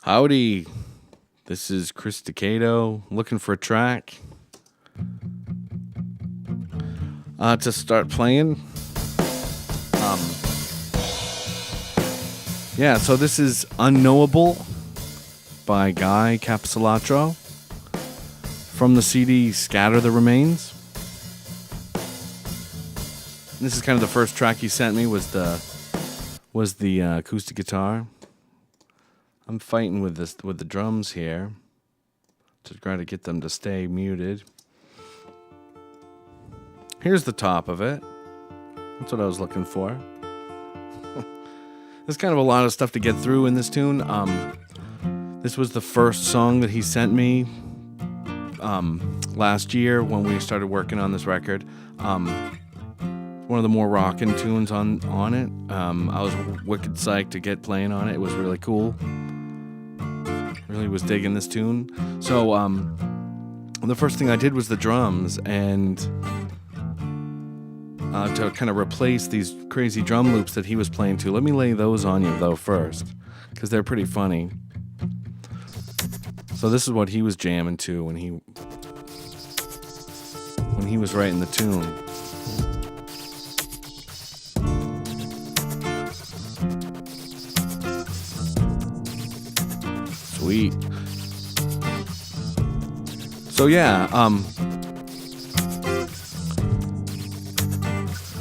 Howdy, this is Chris Decato, looking for a track to start playing. So this is Unknowable by Capecelatro from the CD Scatter the Remains. This is kind of the first track he sent me was the acoustic guitar. I'm fighting with the drums here to try to get them to stay muted. Here's the top of it. That's what I was looking for. There's kind of a lot of stuff to get through in this tune. This was the first song that he sent me last year when we started working on this record. One of the more rockin' tunes on it. I was wicked psyched to get playing on it. It was really cool. Really was digging this tune. So the first thing I did was the drums, and to kind of replace these crazy drum loops that he was playing to. Let me lay those on you though first, because they're pretty funny. So this is what he was jamming to when he was writing the tune. Sweet. So yeah,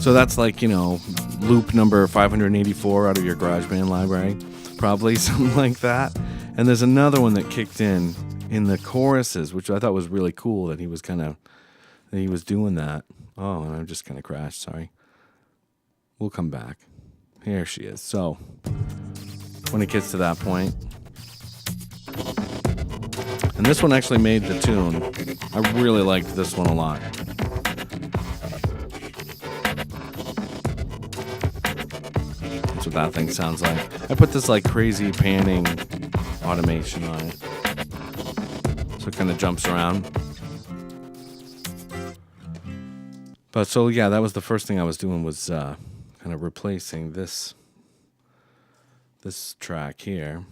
so that's like, loop number 584 out of your GarageBand library, probably something like that. And there's another one that kicked in the choruses, which I thought was really cool that he was doing that. Oh, and I just kind of crashed, sorry. We'll come back. Here she is. So when it gets to that point, and this one actually made the tune. I really liked this one a lot. That's what that thing sounds like. I put this like crazy panning automation on it, so it kind of jumps around. But so yeah, that was the first thing I was doing, was kind of replacing this track here.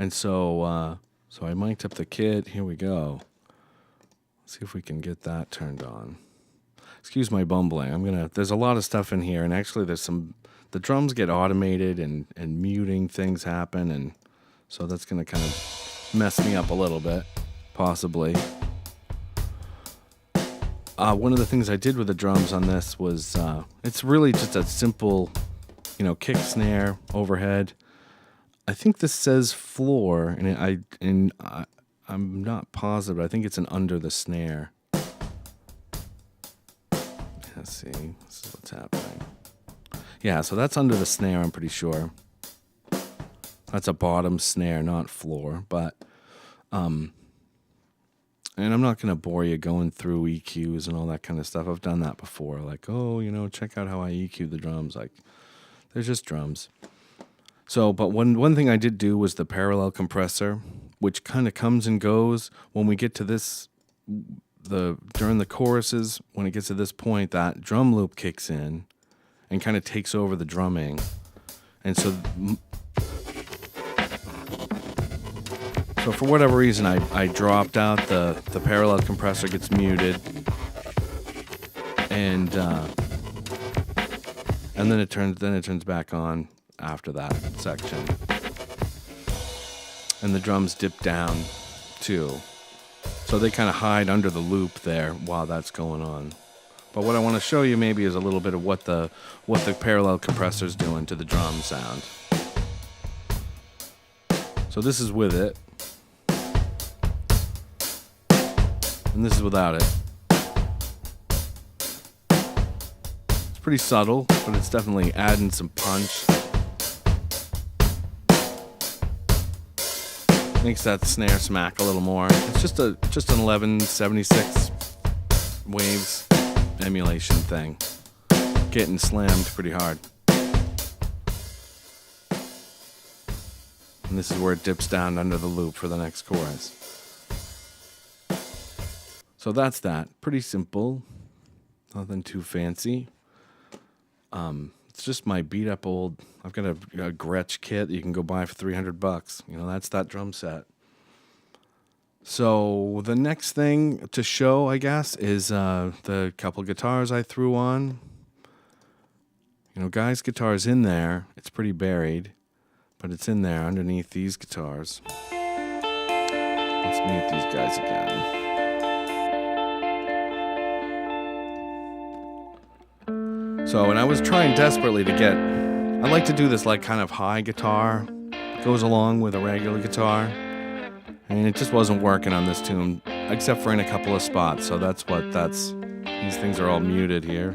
And so I mic'd up the kit. Here we go. Let's see if we can get that turned on. Excuse my bumbling. There's a lot of stuff in here, and actually the drums get automated and muting things happen, and so that's gonna kind of mess me up a little bit, possibly. One of the things I did with the drums on this was, it's really just a simple, kick, snare, overhead. I think this says floor, and I'm not positive, but I think it's an under the snare. Let's see. This is what's happening. Yeah, so that's under the snare, I'm pretty sure. That's a bottom snare, not floor, but and I'm not going to bore you going through EQs and all that kind of stuff. I've done that before. Like, check out how I EQ the drums. Like, they're just drums. So, but one thing I did do was the parallel compressor, which kind of comes and goes. When we get to this, during the choruses, when it gets to this point, that drum loop kicks in and kind of takes over the drumming. And so for whatever reason, I dropped out the parallel compressor, gets muted, and then it turns back on after that section, and the drums dip down too, so they kind of hide under the loop there while that's going on. But what I want to show you maybe is a little bit of what the parallel compressor's doing to the drum sound. So this is with it, and this is without it. It's pretty subtle, but it's definitely adding some punch. Makes that snare smack a little more. It's just an 1176 waves emulation thing. Getting slammed pretty hard. And this is where it dips down under the loop for the next chorus. So that's that. Pretty simple. Nothing too fancy. It's just my beat up old. I've got a Gretsch kit that you can go buy for $300. You know, that's that drum set. So the next thing to show, I guess, is the couple guitars I threw on. You know, Guy's guitar's in there. It's pretty buried, but it's in there underneath these guitars. Let's mute these guys again. So, and I was trying desperately to get, I like to do this like kind of high guitar, goes along with a regular guitar, and it just wasn't working on this tune, except for in a couple of spots. So these things are all muted here.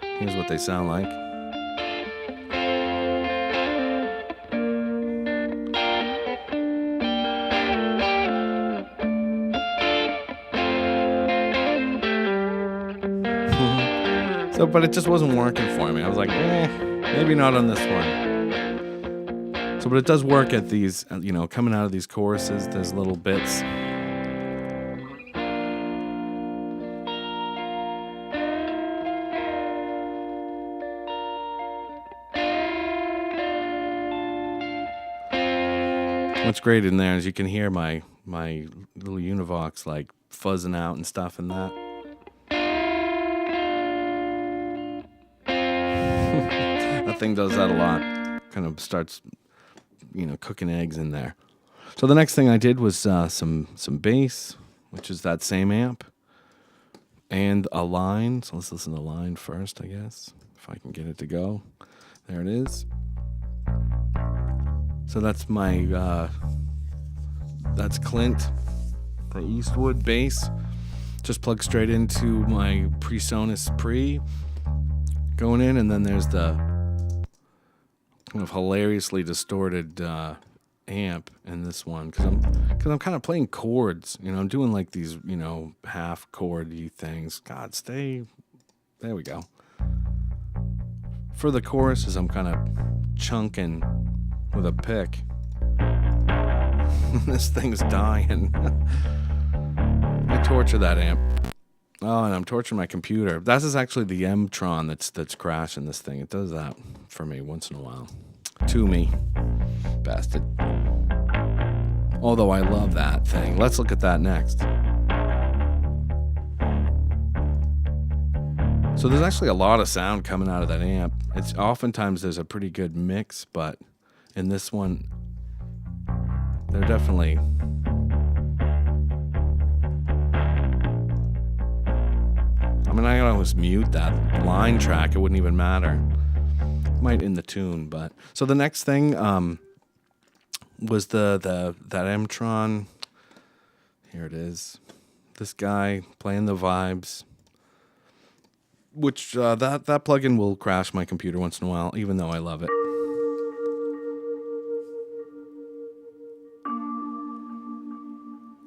Here's what they sound like. So, but it just wasn't working for me. I was like, maybe not on this one. So, but it does work at these, you know, coming out of these choruses, there's little bits. What's great in there is you can hear my little Univox like fuzzing out and stuff and that. That thing does that a lot. Kind of starts, you know, cooking eggs in there. So the next thing I did was some bass, which is that same amp, and a line. So let's listen to the line first, I guess, if I can get it to go. There it is. So that's my, that's Clint, the Eastwood bass. Just plug straight into my PreSonus Pre going in, and then there's the kind of hilariously distorted amp in this one, because I'm kind of playing chords. You know, I'm doing like these, you know, half chordy things. God, there we go. For the choruses, I'm kind of chunking with a pick. This thing's dying. I torture that amp. Oh, and I'm torturing my computer. This is actually the M-Tron that's crashing this thing. It does that for me once in a while. To me. Bastard. Although I love that thing. Let's look at that next. So there's actually a lot of sound coming out of that amp. It's oftentimes there's a pretty good mix, but in this one, they're definitely... I mean, I could always mute that line track. It wouldn't even matter. Might in the tune, but... So the next thing was that M-Tron. Here it is. This guy playing the vibes. Which, that plugin will crash my computer once in a while, even though I love it.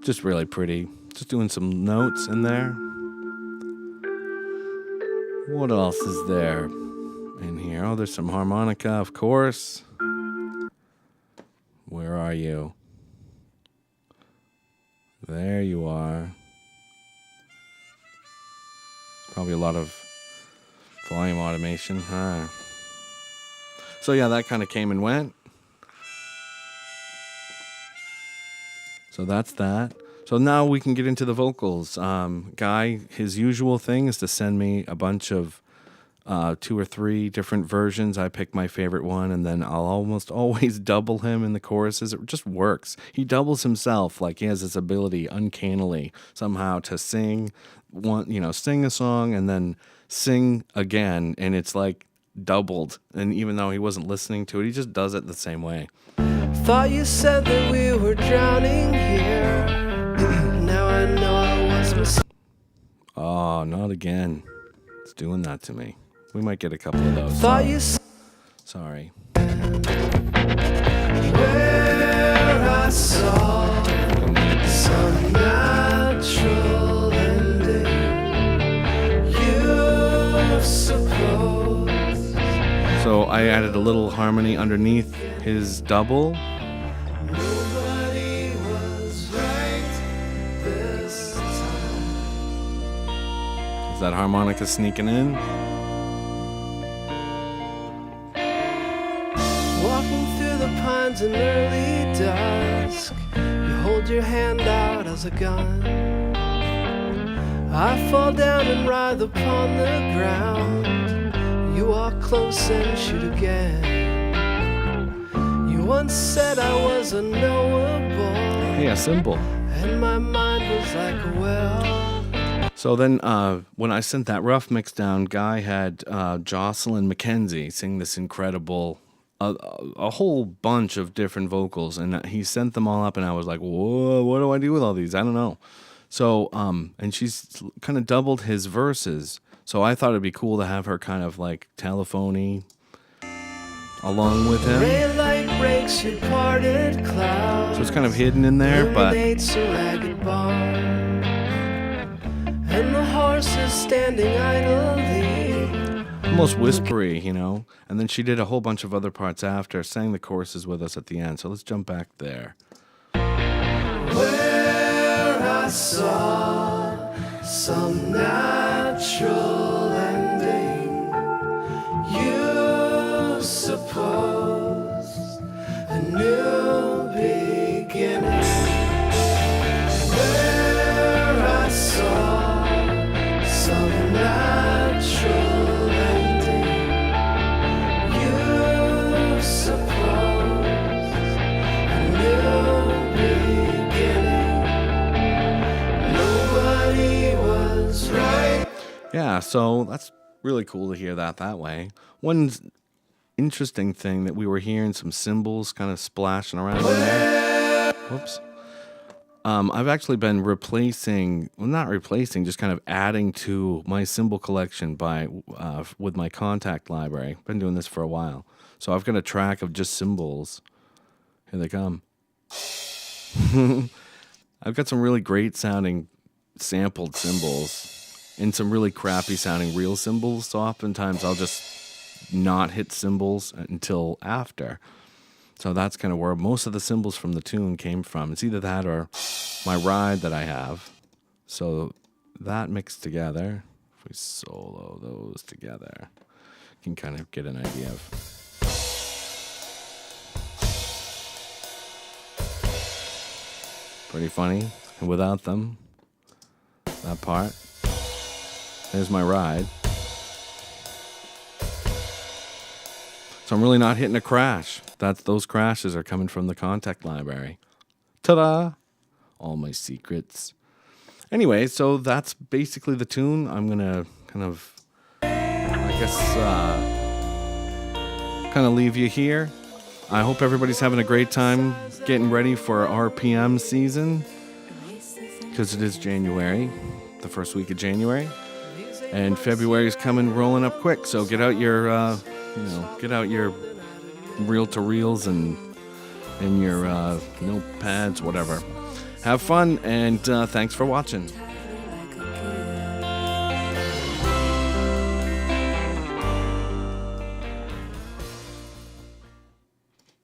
Just really pretty. Just doing some notes in there. What else is there in here? Oh, there's some harmonica, of course. Where are you? There you are. Probably a lot of volume automation, huh? So yeah, that kind of came and went. So that's that. So now we can get into the vocals. Guy, his usual thing is to send me a bunch of 2 or 3 different versions. I pick my favorite one, and then I'll almost always double him in the choruses. It just works. He doubles himself, like he has this ability, uncannily, somehow to sing a song and then sing again, and it's like doubled. And even though he wasn't listening to it, he just does it the same way. Thought you said that we were drowning here. Now I know I was mistaken. Oh, not again. It's doing that to me. We might get a couple of those. Thought you Sorry. Where I saw some natural ending, you suppose. So I added a little harmony underneath his double. Nobody was right this time. Is that harmonica sneaking in? the pines in early dusk. You hold your hand out as a gun. I fall down and writhe upon the ground. You walk close and shoot again. You once said I was unknowable. Hey, a cymbal. And my mind was like a well. So then when I sent that rough mix down, Guy had Jocelyn Mackenzie sing this incredible, a whole bunch of different vocals. And he sent them all up and I was like, whoa, what do I do with all these? I don't know. So, and she's kind of doubled his verses. So I thought it'd be cool to have her kind of like telephony along with him. Ray light breaks your parted clouds. So it's kind of hidden in there, but Illuminates a ragged barn. And the horse is standing idly. almost whispery, you know. And then she did a whole bunch of other parts after, sang the choruses with us at the end. So let's jump back there. Where I saw some natural ending, you suppose a new beginning. Where I saw some natural ending, you suppose a new beginning. Nobody was right. Yeah, so that's really cool to hear that way. One interesting thing that we were hearing some cymbals kind of splashing around in there. Whoops. I've actually been not replacing, just kind of adding to my cymbal collection with my contact library. Been doing this for a while. So I've got a track of just cymbals. Here they come. I've got some really great sounding sampled cymbals and some really crappy sounding real cymbals. So oftentimes I'll just not hit cymbals until after. So that's kind of where most of the cymbals from the tune came from. It's either that or my ride that I have. So that mixed together, if we solo those together, you can kind of get an idea of. Pretty funny. And without them, that part, there's my ride. So I'm really not hitting a crash. Those crashes are coming from the contact library. Ta-da! All my secrets. Anyway, so that's basically the tune. I'm going to kind of, kind of leave you here. I hope everybody's having a great time getting ready for RPM season, because it is January, the first week of January, and February is coming rolling up quick. So get out your reel-to-reels and your notepads, whatever. Have fun, and thanks for watching.